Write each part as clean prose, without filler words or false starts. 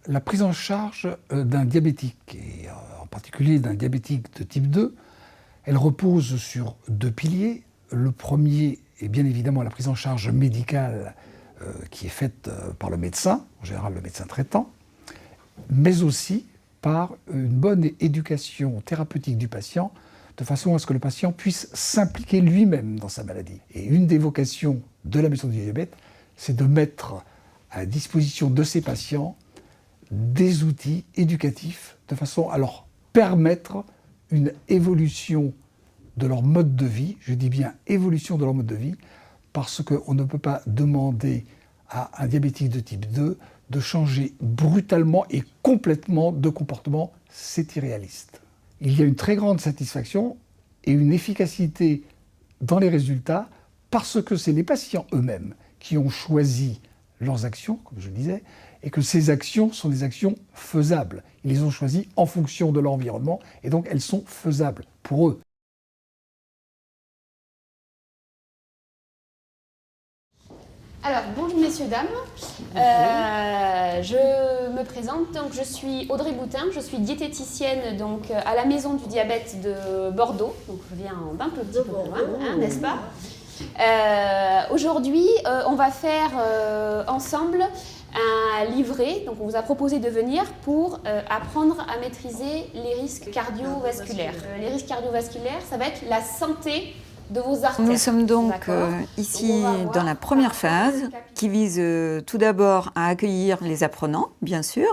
La prise en charge d'un diabétique, et en particulier d'un diabétique de type 2, elle repose sur deux piliers. Le premier est bien évidemment la prise en charge médicale qui est faite par le médecin, en général le médecin traitant, mais aussi par une bonne éducation thérapeutique du patient, de façon à ce que le patient puisse s'impliquer lui-même dans sa maladie. Et une des vocations de la maison du diabète, c'est de mettre à disposition de ces patients des outils éducatifs de façon à leur permettre une évolution de leur mode de vie. Je dis bien évolution de leur mode de vie, parce qu'on ne peut pas demander à un diabétique de type 2 de changer brutalement et complètement de comportement. C'est irréaliste. Il y a une très grande satisfaction et une efficacité dans les résultats parce que c'est les patients eux-mêmes qui ont choisi leurs actions, comme je le disais, et que ces actions sont des actions faisables. Ils les ont choisies en fonction de l'environnement et donc elles sont faisables pour eux. Alors, bonjour messieurs, dames. Je me présente, donc je suis Audrey Boutin, je suis diététicienne donc, à la Maison du Diabète de Bordeaux. Donc je viens d'un petit peu loin, hein, n'est-ce pas? Aujourd'hui, on va faire ensemble un livret. Donc on vous a proposé de venir pour apprendre à maîtriser les risques cardiovasculaires. Les risques cardiovasculaires, ça va être la santé de vos artères. Nous sommes donc ici dans la première phase qui vise tout d'abord à accueillir les apprenants, bien sûr,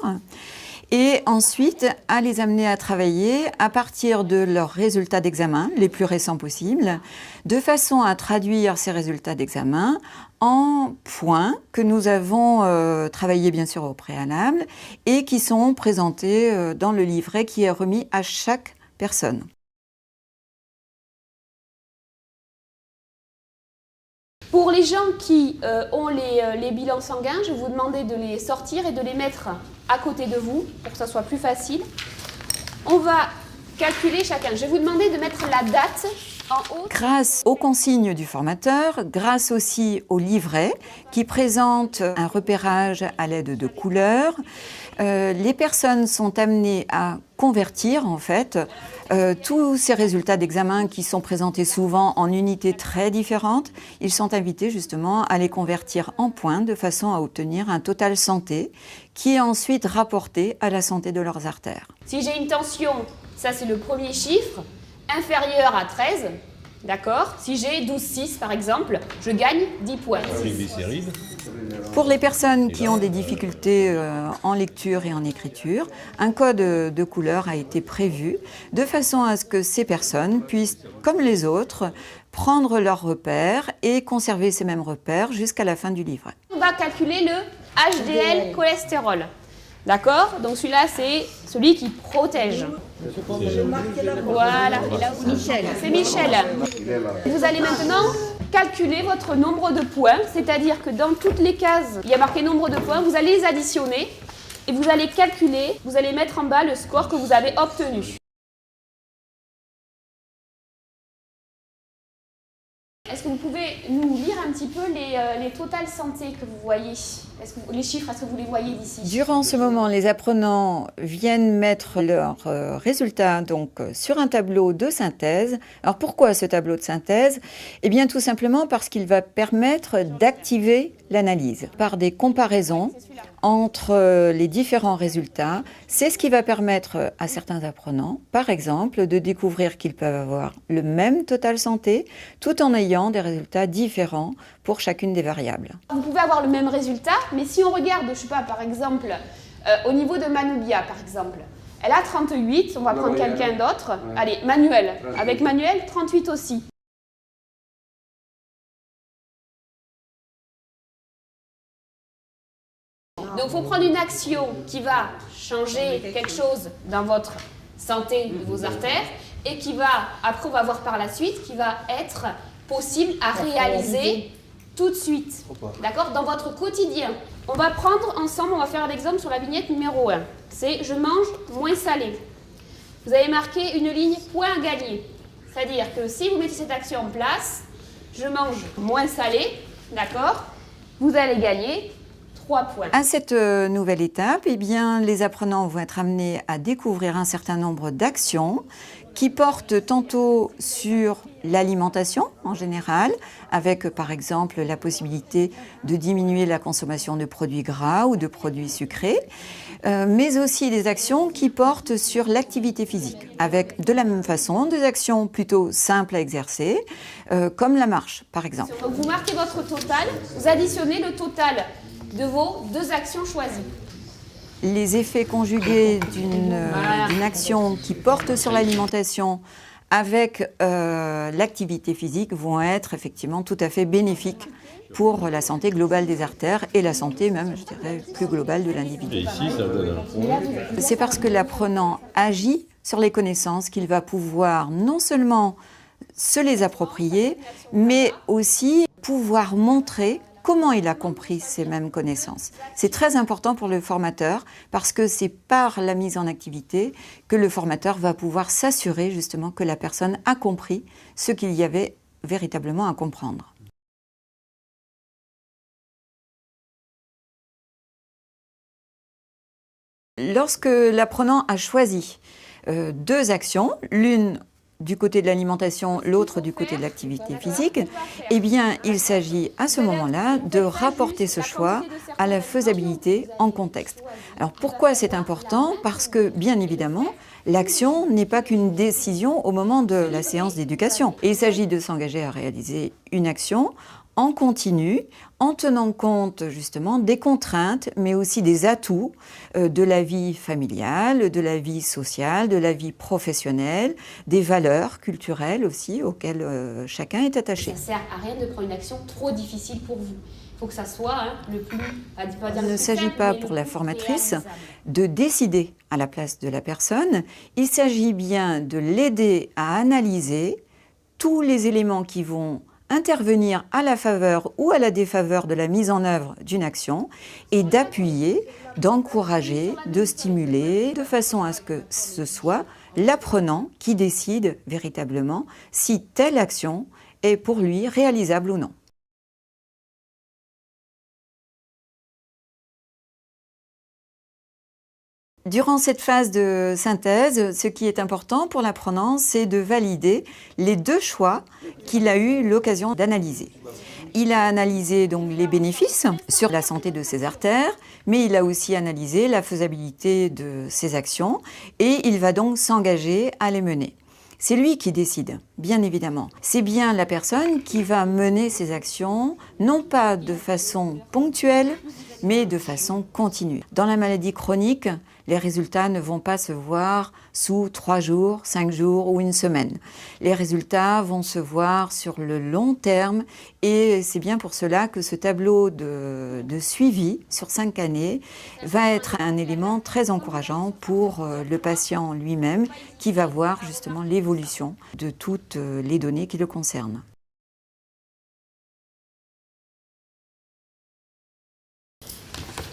et ensuite à les amener à travailler à partir de leurs résultats d'examen les plus récents possibles, de façon à traduire ces résultats d'examen en points que nous avons travaillés bien sûr au préalable et qui sont présentés dans le livret qui est remis à chaque personne. Pour les gens qui ont les bilans sanguins, je vais vous demander de les sortir et de les mettre à côté de vous pour que ça soit plus facile. On va calculer chacun. Je vais vous demander de mettre la date en haut. Grâce aux consignes du formateur, grâce aussi au livret qui présente un repérage à l'aide de couleurs, les personnes sont amenées à convertir en fait tous ces résultats d'examen qui sont présentés souvent en unités très différentes. Ils sont invités justement à les convertir en points de façon à obtenir un total santé qui est ensuite rapporté à la santé de leurs artères. Si j'ai une tension, ça c'est le premier chiffre, inférieur à 13, d'accord? Si j'ai 12,6 par exemple, je gagne 10 points. Pour les personnes qui ont des difficultés en lecture et en écriture, un code de couleur a été prévu de façon à ce que ces personnes puissent, comme les autres, prendre leurs repères et conserver ces mêmes repères jusqu'à la fin du livret. On va calculer le HDL cholestérol. D'accord? Donc celui-là, c'est celui qui protège. Voilà, Michel. C'est Michel. Vous allez maintenant calculer votre nombre de points, c'est-à-dire que dans toutes les cases, il y a marqué nombre de points, vous allez les additionner et vous allez calculer, vous allez mettre en bas le score que vous avez obtenu. Est-ce que vous pouvez nous lire un petit peu les totales santé que vous voyez? Les chiffres, est-ce que vous les voyez d'ici? Durant ce moment, les apprenants viennent mettre leurs résultats donc, sur un tableau de synthèse. Alors pourquoi ce tableau de synthèse? Eh bien tout simplement parce qu'il va permettre d'activer l'analyse par des comparaisons entre les différents résultats. C'est ce qui va permettre à certains apprenants, par exemple, de découvrir qu'ils peuvent avoir le même total santé tout en ayant des résultats différents pour chacune des variables. Vous pouvez avoir le même résultat, mais si on regarde, je sais pas, par exemple, au niveau de Manubia, par exemple, elle a 38, on va prendre quelqu'un d'autre. Allez, Manuel. Avec Manuel, 38 aussi. Donc, il faut prendre une action qui va changer quelque chose dans votre santé de vos artères et qui va, après on va voir par la suite, qui va être possible à réaliser tout de suite, d'accord, dans votre quotidien. On va prendre ensemble, on va faire l'exemple sur la vignette numéro 1. C'est « Je mange moins salé ». Vous avez marqué une ligne « Point gagné ». C'est-à-dire que si vous mettez cette action en place, je mange moins salé, d'accord, vous allez gagner 3 points. À cette nouvelle étape, eh bien, les apprenants vont être amenés à découvrir un certain nombre d'actions qui portent tantôt sur l'alimentation en général, avec par exemple la possibilité de diminuer la consommation de produits gras ou de produits sucrés, mais aussi des actions qui portent sur l'activité physique, avec de la même façon des actions plutôt simples à exercer, comme la marche par exemple. Donc vous marquez votre total, vous additionnez le total de vos 2 actions choisies. Les effets conjugués d'une action qui porte sur l'alimentation avec l'activité physique vont être effectivement tout à fait bénéfiques pour la santé globale des artères et la santé même, je dirais, plus globale de l'individu. Et ici, ça donne un point. C'est parce que l'apprenant agit sur les connaissances qu'il va pouvoir non seulement se les approprier, mais aussi pouvoir montrer comment il a compris ces mêmes connaissances. C'est très important pour le formateur parce que c'est par la mise en activité que le formateur va pouvoir s'assurer justement que la personne a compris ce qu'il y avait véritablement à comprendre. Lorsque l'apprenant a choisi 2 actions, l'une du côté de l'alimentation, l'autre du côté de l'activité physique, eh bien, il s'agit à ce moment-là de rapporter ce choix à la faisabilité en contexte. Alors pourquoi c'est important? Parce que, bien évidemment, l'action n'est pas qu'une décision au moment de la séance d'éducation. Il s'agit de s'engager à réaliser une action en continu, en tenant compte justement des contraintes, mais aussi des atouts de la vie familiale, de la vie sociale, de la vie professionnelle, des valeurs culturelles aussi auxquelles chacun est attaché. Ça ne sert à rien de prendre une action trop difficile pour vous. Il faut que ça soit le plus... Il ne s'agit pas pour la formatrice de décider à la place de la personne, il s'agit bien de l'aider à analyser tous les éléments qui vont intervenir à la faveur ou à la défaveur de la mise en œuvre d'une action et d'appuyer, d'encourager, de stimuler, de façon à ce que ce soit l'apprenant qui décide véritablement si telle action est pour lui réalisable ou non. Durant cette phase de synthèse, ce qui est important pour l'apprenant, c'est de valider les 2 choix qu'il a eu l'occasion d'analyser. Il a analysé donc les bénéfices sur la santé de ses artères, mais il a aussi analysé la faisabilité de ses actions et il va donc s'engager à les mener. C'est lui qui décide, bien évidemment. C'est bien la personne qui va mener ses actions, non pas de façon ponctuelle, mais de façon continue. Dans la maladie chronique, les résultats ne vont pas se voir sous 3 jours, 5 jours ou une semaine. Les résultats vont se voir sur le long terme et c'est bien pour cela que ce tableau de suivi sur 5 années va être un élément très encourageant pour le patient lui-même qui va voir justement l'évolution de toutes les données qui le concernent.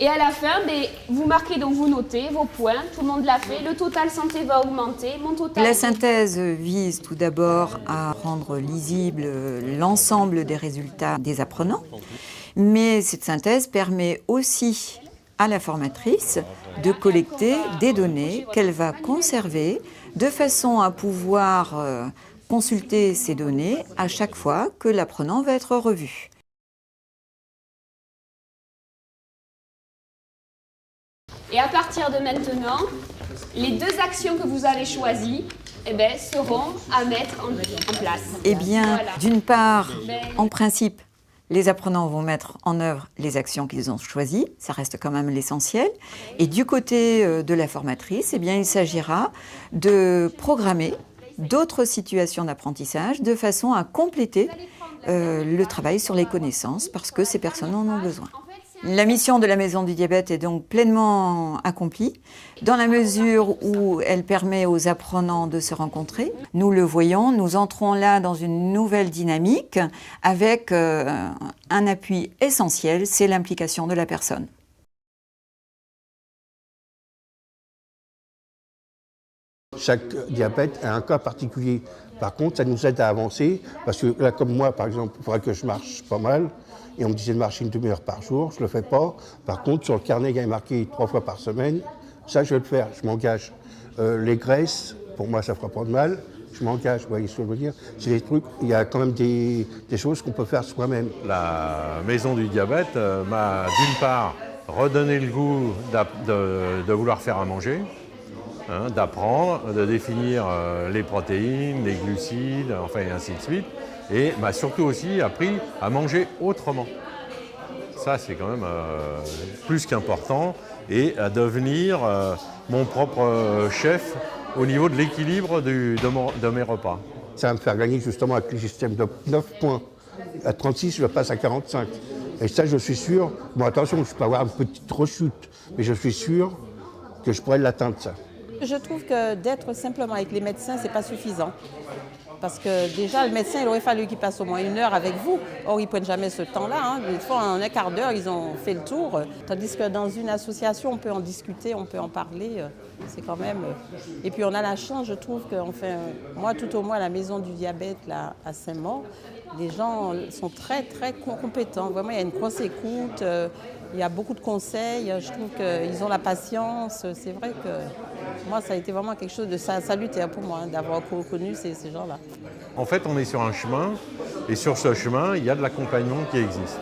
Et à la fin, vous marquez, donc vous notez vos points, tout le monde l'a fait, le total santé va augmenter, mon total... La synthèse vise tout d'abord à rendre lisible l'ensemble des résultats des apprenants, mais cette synthèse permet aussi à la formatrice de collecter des données qu'elle va conserver de façon à pouvoir consulter ces données à chaque fois que l'apprenant va être revu. Et à partir de maintenant, les 2 actions que vous avez choisies seront à mettre en place. Eh bien, voilà. D'une part, en principe, les apprenants vont mettre en œuvre les actions qu'ils ont choisies, ça reste quand même l'essentiel. Et du côté de la formatrice, eh bien, il s'agira de programmer d'autres situations d'apprentissage de façon à compléter le travail sur les connaissances parce que ces personnes en ont besoin. La mission de la Maison du Diabète est donc pleinement accomplie dans la mesure où elle permet aux apprenants de se rencontrer. Nous le voyons, nous entrons là dans une nouvelle dynamique avec un appui essentiel, c'est l'implication de la personne. chaque diabète a un cas particulier. Par contre, ça nous aide à avancer, parce que là, comme moi, par exemple, il faudrait que je marche pas mal, et on me disait de marcher une demi-heure par jour, je ne le fais pas. Par contre, sur le carnet, il y a marqué 3 fois par semaine, ça, je vais le faire, je m'engage. Les graisses, pour moi, ça ne fera pas de mal, je m'engage, vous voyez ce que je veux dire. C'est des trucs, il y a quand même des choses qu'on peut faire soi-même. La maison du diabète m'a d'une part redonné le goût de vouloir faire à manger, hein, d'apprendre, de définir les protéines, les glucides, enfin et ainsi de suite, et m'a surtout aussi appris à manger autrement. Ça c'est quand même plus qu'important, et à devenir mon propre chef au niveau de l'équilibre de mes repas. Ça va me faire gagner justement avec le système de 9 points. À 36, je passe à 45. Et ça, je suis sûr, bon attention, je peux avoir une petite rechute, mais je suis sûr que je pourrais l'atteindre, ça. Je trouve que d'être simplement avec les médecins, c'est pas suffisant. Parce que déjà, le médecin, il aurait fallu qu'il passe au moins 1 heure avec vous. Or, ils ne prennent jamais ce temps-là. Hein. Des fois, en un quart d'heure, ils ont fait le tour. Tandis que dans une association, on peut en discuter, on peut en parler. C'est quand même... Et puis, on a la chance, je trouve, que, enfin, moi, tout au moins, à la maison du diabète, là, à Saint-Maur, les gens sont très, très compétents. Vraiment, il y a une grosse écoute. Il y a beaucoup de conseils. Je trouve qu'ils ont la patience. C'est vrai que moi, ça a été vraiment quelque chose de salutaire pour moi, hein, d'avoir connu ces gens-là. En fait, on est sur un chemin, et sur ce chemin, il y a de l'accompagnement qui existe.